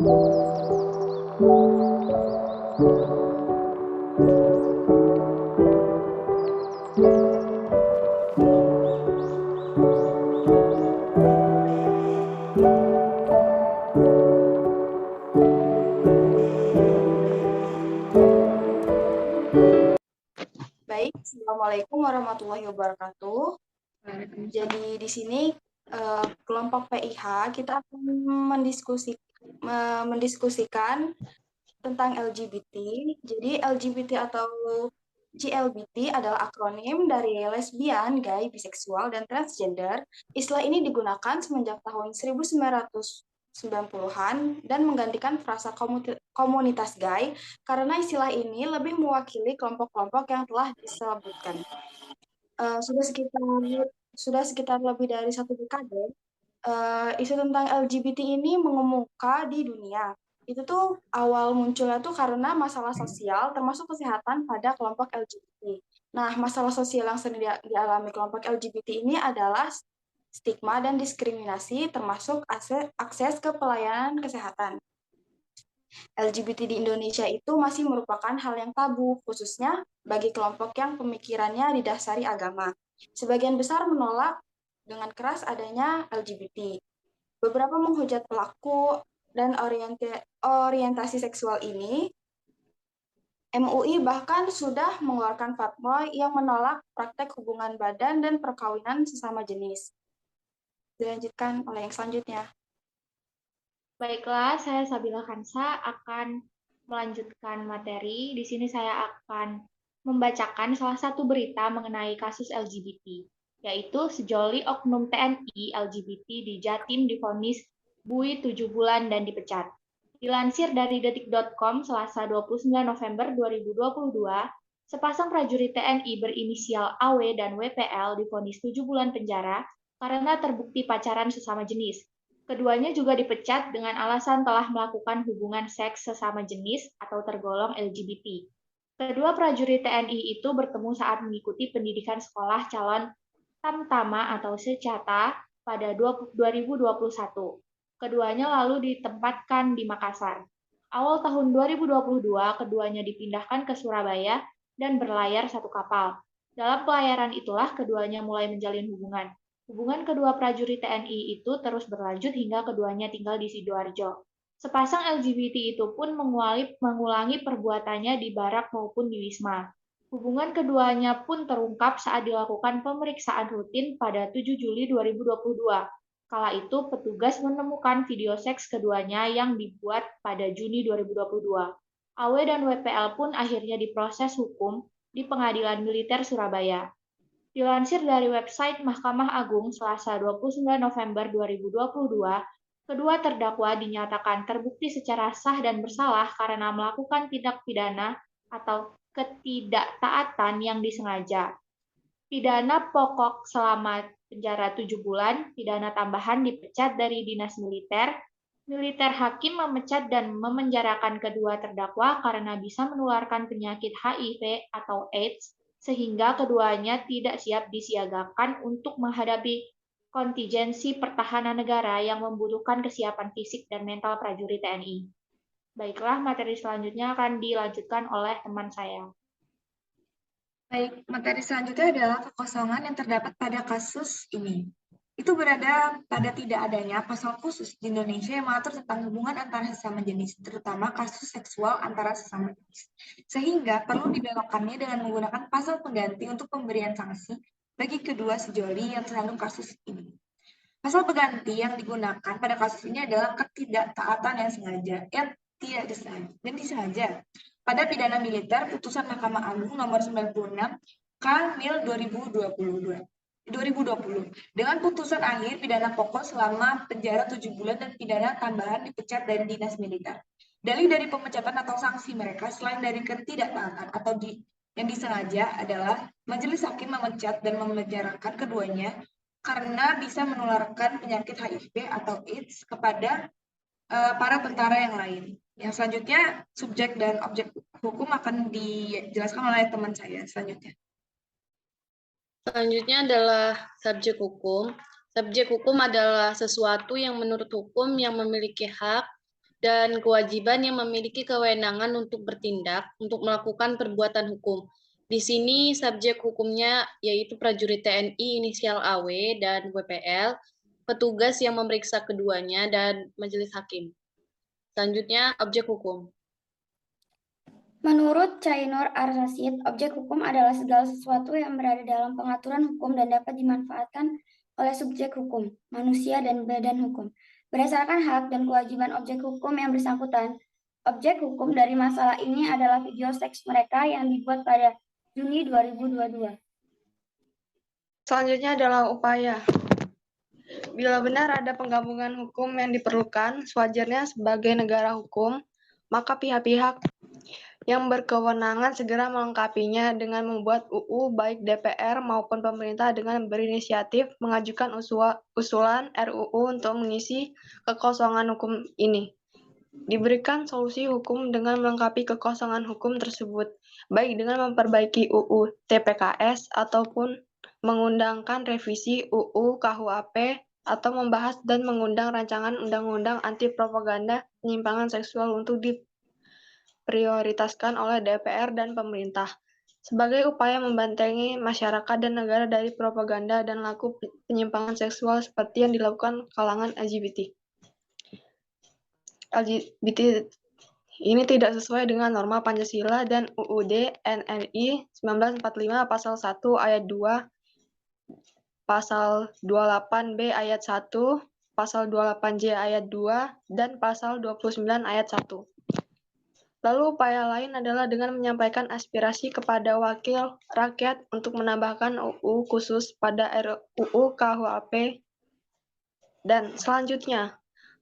Baik, Assalamualaikum warahmatullahi wabarakatuh. Jadi di sini kelompok PIH kita akan mendiskusikan tentang LGBT. Jadi LGBT atau GLBT adalah akronim dari lesbian, gay, biseksual, dan transgender. Istilah ini digunakan semenjak tahun 1990-an dan menggantikan frasa komunitas gay karena istilah ini lebih mewakili kelompok-kelompok yang telah disebutkan. Eh, sudah sekitar sudah sekitar lebih dari satu dekade, isu tentang LGBT ini mengemuka di dunia. Itu tuh awal munculnya tuh karena masalah sosial, termasuk kesehatan pada kelompok LGBT. Nah, masalah sosial yang sering dialami kelompok LGBT ini adalah stigma dan diskriminasi, termasuk akses ke pelayanan kesehatan. LGBT di Indonesia itu masih merupakan hal yang tabu, khususnya bagi kelompok yang pemikirannya didasari agama. Sebagian besar menolak dengan keras adanya LGBT. Beberapa menghujat pelaku dan orientasi seksual ini. MUI bahkan sudah mengeluarkan fatwa yang menolak praktek hubungan badan dan perkawinan sesama jenis. Dilanjutkan oleh yang selanjutnya. Baiklah, saya Sabila Kansa akan melanjutkan materi. Di sini saya akan membacakan salah satu berita mengenai kasus LGBT, yaitu sejoli oknum TNI LGBT di Jatim divonis bui 7 bulan dan dipecat. Dilansir dari detik.com Selasa 29 November 2022, sepasang prajurit TNI berinisial AW dan WPL divonis 7 bulan penjara karena terbukti pacaran sesama jenis. Keduanya juga dipecat dengan alasan telah melakukan hubungan seks sesama jenis atau tergolong LGBT. Kedua prajurit TNI itu bertemu saat mengikuti pendidikan sekolah calon Tamtama atau Secata pada 2021. Keduanya lalu ditempatkan di Makassar. Awal tahun 2022, keduanya dipindahkan ke Surabaya dan berlayar satu kapal. Dalam pelayaran itulah keduanya mulai menjalin hubungan. Hubungan kedua prajurit TNI itu terus berlanjut hingga keduanya tinggal di Sidoarjo. Sepasang LGBT itu pun mengulangi perbuatannya di barak maupun di Wisma. Hubungan keduanya pun terungkap saat dilakukan pemeriksaan rutin pada 7 Juli 2022. Kala itu, petugas menemukan video seks keduanya yang dibuat pada Juni 2022. AW dan WPL pun akhirnya diproses hukum di Pengadilan Militer Surabaya. Dilansir dari website Mahkamah Agung Selasa 29 November 2022, kedua terdakwa dinyatakan terbukti secara sah dan bersalah karena melakukan tindak pidana atau ketidaktaatan yang disengaja. Pidana pokok selama penjara 7 bulan, pidana tambahan dipecat dari dinas militer. Militer hakim memecat dan memenjarakan kedua terdakwa karena bisa menularkan penyakit HIV atau AIDS, sehingga keduanya tidak siap disiagakan untuk menghadapi kontingensi pertahanan negara yang membutuhkan kesiapan fisik dan mental prajurit TNI. Baiklah, materi selanjutnya akan dilanjutkan oleh teman saya. Baik, materi selanjutnya adalah kekosongan yang terdapat pada kasus ini. Itu berada pada tidak adanya pasal khusus di Indonesia yang mengatur tentang hubungan antara sesama jenis, terutama kasus seksual antara sesama jenis. Sehingga perlu dibelokkannya dengan menggunakan pasal pengganti untuk pemberian sanksi bagi kedua sejoli yang tersandung kasus ini. Pasal pengganti yang digunakan pada kasus ini adalah ketidaktaatan yang sengaja, yang tidak disengaja dan disengaja. Pada pidana militer, putusan Mahkamah Agung nomor 96 K-Mil 2020 dengan putusan akhir pidana pokok selama penjara 7 bulan dan pidana tambahan dipecat dari dinas militer. Dalih dari pemecatan atau sanksi mereka selain dari ketidaktaatan atau yang disengaja adalah majelis hakim memecat dan memenjarakan keduanya karena bisa menularkan penyakit HIV atau AIDS kepada para tentara yang lain. Yang selanjutnya, subjek dan objek hukum akan dijelaskan oleh teman saya selanjutnya. Selanjutnya adalah subjek hukum. Subjek hukum adalah sesuatu yang menurut hukum yang memiliki hak dan kewajiban yang memiliki kewenangan untuk bertindak untuk melakukan perbuatan hukum. Di sini subjek hukumnya yaitu prajurit TNI inisial AW dan WPL, petugas yang memeriksa keduanya, dan majelis hakim. Selanjutnya, objek hukum. Menurut Cainur Ar-Rasyid, objek hukum adalah segala sesuatu yang berada dalam pengaturan hukum dan dapat dimanfaatkan oleh subjek hukum, manusia, dan badan hukum. Berdasarkan hak dan kewajiban objek hukum yang bersangkutan, objek hukum dari masalah ini adalah video seks mereka yang dibuat pada Juni 2022. Selanjutnya adalah upaya. Bila benar ada penggabungan hukum yang diperlukan, sewajarnya sebagai negara hukum, maka pihak-pihak yang berkewenangan segera melengkapinya dengan membuat UU baik DPR maupun pemerintah dengan berinisiatif mengajukan usulan RUU untuk mengisi kekosongan hukum ini. Diberikan solusi hukum dengan melengkapi kekosongan hukum tersebut, baik dengan memperbaiki UU TPKS ataupun mengundangkan revisi UU KUHP atau membahas dan mengundang rancangan undang-undang anti propaganda penyimpangan seksual untuk diprioritaskan oleh DPR dan pemerintah sebagai upaya membentengi masyarakat dan negara dari propaganda dan laku penyimpangan seksual seperti yang dilakukan kalangan LGBT. LGBT ini tidak sesuai dengan norma Pancasila dan UUD NRI 1945 pasal 1 ayat 2, pasal 28B ayat 1, pasal 28J ayat 2, dan pasal 29 ayat 1. Lalu upaya lain adalah dengan menyampaikan aspirasi kepada wakil rakyat untuk menambahkan UU khusus pada RUU KUHP. Dan selanjutnya,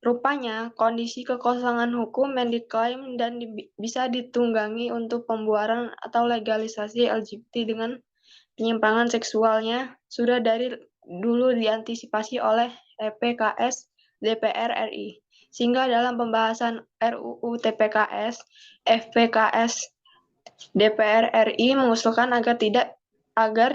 rupanya kondisi kekosongan hukum yang diklaim dan bisa ditunggangi untuk pembuaran atau legalisasi LGBT dengan penyimpangan seksualnya sudah dari dulu diantisipasi oleh EPKS DPR RI. Sehingga dalam pembahasan RUU TPKS, FPKS DPR RI mengusulkan agar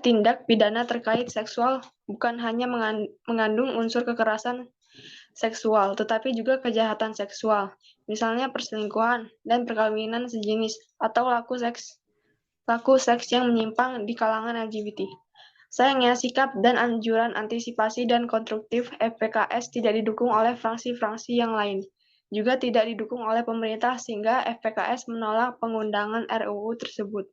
tindak pidana terkait seksual bukan hanya mengandung unsur kekerasan seksual, tetapi juga kejahatan seksual, misalnya perselingkuhan dan perkawinan sejenis atau laku seks yang menyimpang di kalangan LGBT. Sayangnya, sikap dan anjuran antisipasi dan konstruktif FPKS tidak didukung oleh fraksi-fraksi yang lain. Juga tidak didukung oleh pemerintah sehingga FPKS menolak pengundangan RUU tersebut.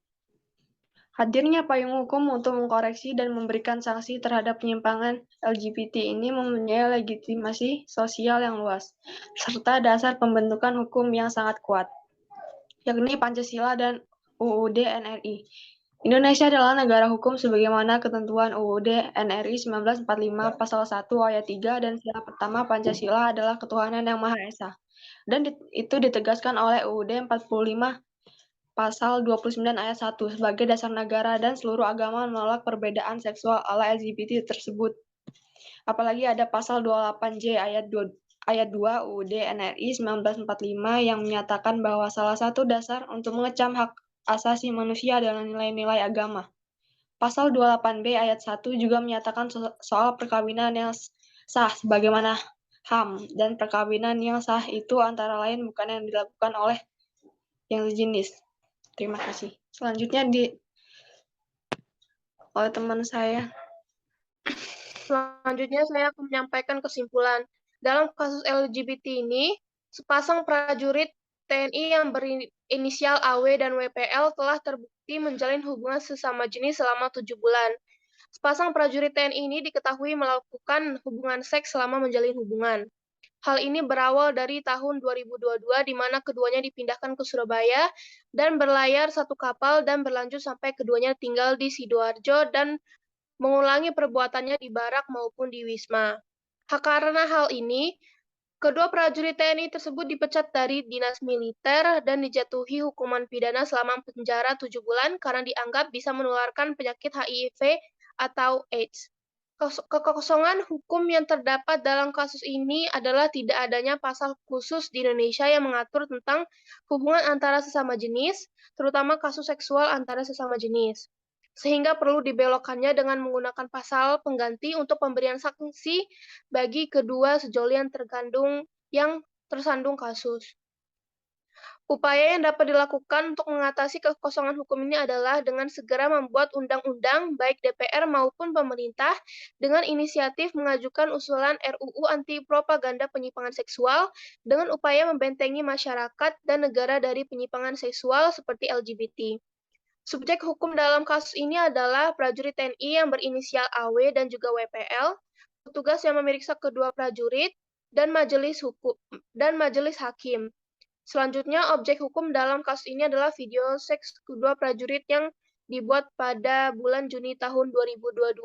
Hadirnya payung hukum untuk mengkoreksi dan memberikan sanksi terhadap penyimpangan LGBT ini mempunyai legitimasi sosial yang luas, serta dasar pembentukan hukum yang sangat kuat, yakni Pancasila dan UUD NRI. Indonesia adalah negara hukum sebagaimana ketentuan UUD NRI 1945 pasal 1 ayat 3 dan sila pertama Pancasila adalah ketuhanan yang Maha Esa. Dan itu ditegaskan oleh UUD 45 pasal 29 ayat 1 sebagai dasar negara dan seluruh agama menolak perbedaan seksual ala LGBT tersebut. Apalagi ada pasal 28J ayat 2 UUD NRI 1945 yang menyatakan bahwa salah satu dasar untuk mengecam hak asasi manusia adalah nilai-nilai agama. Pasal 28B ayat 1 juga menyatakan soal perkawinan yang sah sebagaimana HAM, dan perkawinan yang sah itu antara lain bukan yang dilakukan oleh yang sejenis. Terima kasih. Selanjutnya oleh teman saya. Selanjutnya saya akan menyampaikan kesimpulan. Dalam kasus LGBT ini, sepasang prajurit TNI yang berinisial AW dan WPL telah terbukti menjalin hubungan sesama jenis selama 7 bulan. Sepasang prajurit TNI ini diketahui melakukan hubungan seks selama menjalin hubungan. Hal ini berawal dari tahun 2022 di mana keduanya dipindahkan ke Surabaya dan berlayar satu kapal dan berlanjut sampai keduanya tinggal di Sidoarjo dan mengulangi perbuatannya di Barak maupun di Wisma. Karena hal ini, kedua prajurit TNI tersebut dipecat dari dinas militer dan dijatuhi hukuman pidana selama penjara 7 bulan karena dianggap bisa menularkan penyakit HIV atau AIDS. Kekosongan hukum yang terdapat dalam kasus ini adalah tidak adanya pasal khusus di Indonesia yang mengatur tentang hubungan antara sesama jenis, terutama kasus seksual antara sesama jenis. Sehingga perlu dibelokkannya dengan menggunakan pasal pengganti untuk pemberian sanksi bagi kedua sejoli yang tersandung kasus. Upaya yang dapat dilakukan untuk mengatasi kekosongan hukum ini adalah dengan segera membuat undang-undang, baik DPR maupun pemerintah, dengan inisiatif mengajukan usulan RUU anti propaganda penyimpangan seksual, dengan upaya membentengi masyarakat dan negara dari penyimpangan seksual seperti LGBT. Subjek hukum dalam kasus ini adalah prajurit TNI yang berinisial AW dan juga WPL, petugas yang memeriksa kedua prajurit, dan majelis hakim. Selanjutnya, objek hukum dalam kasus ini adalah video seks kedua prajurit yang dibuat pada bulan Juni tahun 2022.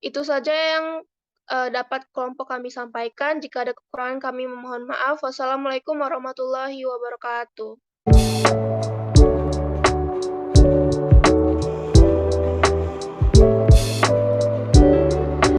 Itu saja yang dapat kelompok kami sampaikan. Jika ada kekurangan, kami memohon maaf. Wassalamualaikum warahmatullahi wabarakatuh.